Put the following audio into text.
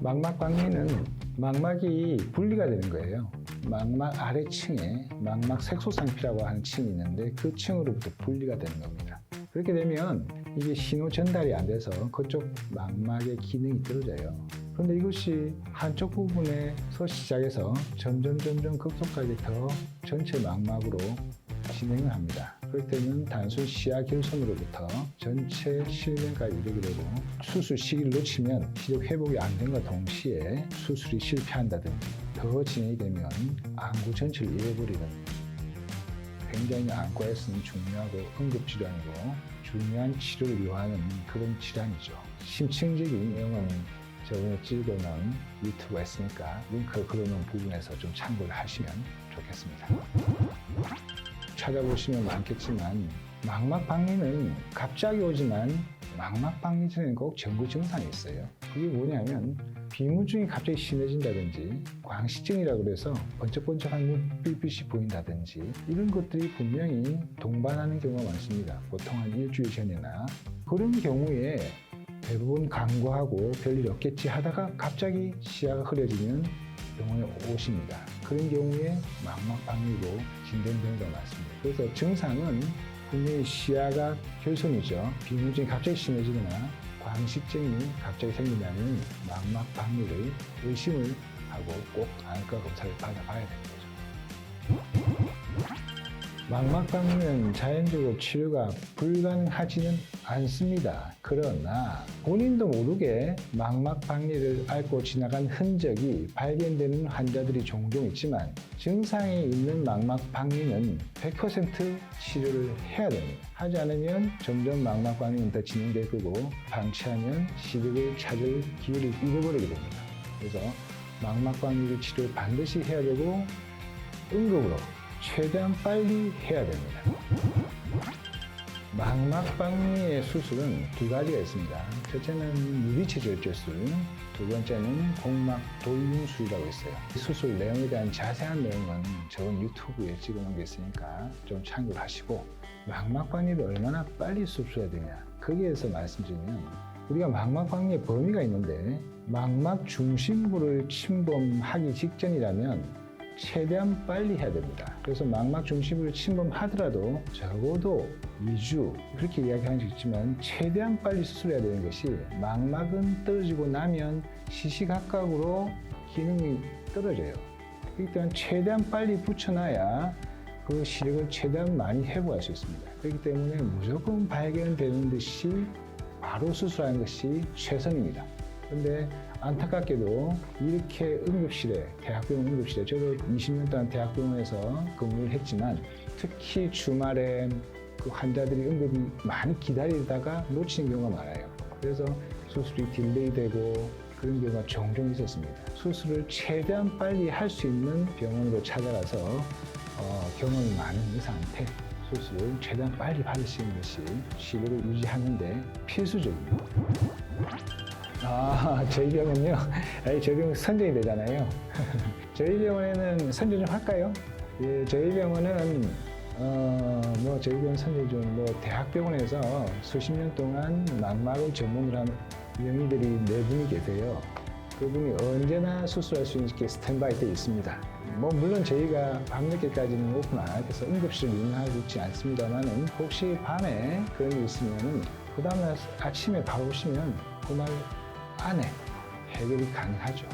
망막박리는 망막이 분리가 되는 거예요. 망막 아래층에 망막 색소상피라고 하는 층이 있는데 그 층으로부터 분리가 되는 겁니다. 그렇게 되면 이게 신호 전달이 안 돼서 그쪽 망막의 기능이 떨어져요. 그런데 이것이 한쪽 부분에서 시작해서 점점 급속하게 더 전체 망막으로 진행을 합니다. 그렇게 되면 단순 시야 결손으로부터 전체 실명까지 이르게 되고 수술 시기를 놓치면 시력 회복이 안 된과 동시에 수술이 실패한다든지 더 진행이 되면 안구 전체를 잃어버리는 굉장히 안과에서는 중요하고 응급질환이고 중요한 치료를 요하는 그런 질환이죠. 심층적인 내용은 저번에 찍어놓은 유튜브가 있으니까 링크를 걸어놓은 부분에서 좀 참고를 하시면 좋겠습니다. 찾아보시면 많겠지만 망막박리는 갑자기 오지만 망막박리 전에는 꼭 전구 증상이 있어요. 그게 뭐냐면 비무중이 갑자기 심해진다든지 광시증이라고 해서 번쩍번쩍한 눈빛이 보인다든지 이런 것들이 분명히 동반하는 경우가 많습니다. 보통 한 일주일 전이나 그런 경우에 대부분 간과하고 별일 없겠지 하다가 갑자기 시야가 흐려지면 병원에 오십니다. 그런 경우에 망막박리로 진단되는 경우가 많습니다. 그래서 증상은 분명히 시야가 결손이죠. 비무증이 갑자기 심해지거나 광식증이 갑자기 생긴다면 망막박리를 의심을 하고 꼭 안과 검사를 받아봐야 되는 거죠. 망막박리는 자연적으로 치료가 불가능하지는 않습니다. 그러나 본인도 모르게 망막박리를 앓고 지나간 흔적이 발견되는 환자들이 종종 있지만 증상이 있는 망막박리는 100% 치료를 해야 됩니다. 하지 않으면 점점 망막박리는 더 진행될 거고 방치하면 시력을 찾을 기회를 잃어버리게 됩니다. 그래서 망막박리 치료를 반드시 해야 되고 응급으로 최대한 빨리 해야 됩니다. 망막박리의 수술은 두 가지가 있습니다. 첫째는 유리체절제술, 두 번째는 공막 돌림술이라고 있어요. 수술 내용에 대한 자세한 내용은 저번 유튜브에 찍어놓은 게 있으니까 좀 참고를 하시고 망막박리를 얼마나 빨리 수술해야 되냐 거기에 대해서 말씀드리면 우리가 망막박리의 범위가 있는데 망막 중심부를 침범하기 직전이라면 최대한 빨리 해야 됩니다. 그래서 망막 중심부를 침범하더라도 적어도 2주 그렇게 이야기하는 수 있지만 최대한 빨리 수술해야 되는 것이 망막은 떨어지고 나면 시시각각으로 기능이 떨어져요. 그렇기 때문에 최대한 빨리 붙여놔야 그 시력을 최대한 많이 회복할 수 있습니다. 그렇기 때문에 무조건 발견되는 듯이 바로 수술하는 것이 최선입니다. 그런데 안타깝게도 이렇게 응급실에, 대학병원 응급실에, 저도 20년 동안 대학병원에서 근무를 했지만 특히 주말에 그 환자들이 응급이 많이 기다리다가 놓치는 경우가 많아요. 그래서 수술이 딜레이되고 그런 경우가 종종 있었습니다. 수술을 최대한 빨리 할 수 있는 병원으로 찾아가서 경험이 많은 의사한테 수술을 최대한 빨리 받으시는 것이 시력을 유지하는 데 필수적입니다. 저희 병은요. 저희 병은 선정이 되잖아요. 저희 병원에는 선정 좀 할까요? 예, 저희 병원은 저희 병원 선정 좀 대학병원에서 수십 년 동안 망막을 전문으로 한 명의들이 4분이 계세요. 그분이 언제나 수술할 수 있게 스탠바이 돼 있습니다. 물론 저희가 밤늦게까지는 오픈 안 해서 응급실을 운영하고 있지 않습니다만은 혹시 밤에 그런 게 있으면은 그 다음날 아침에 바로 오시면 그날 안에 해결이 가능하죠.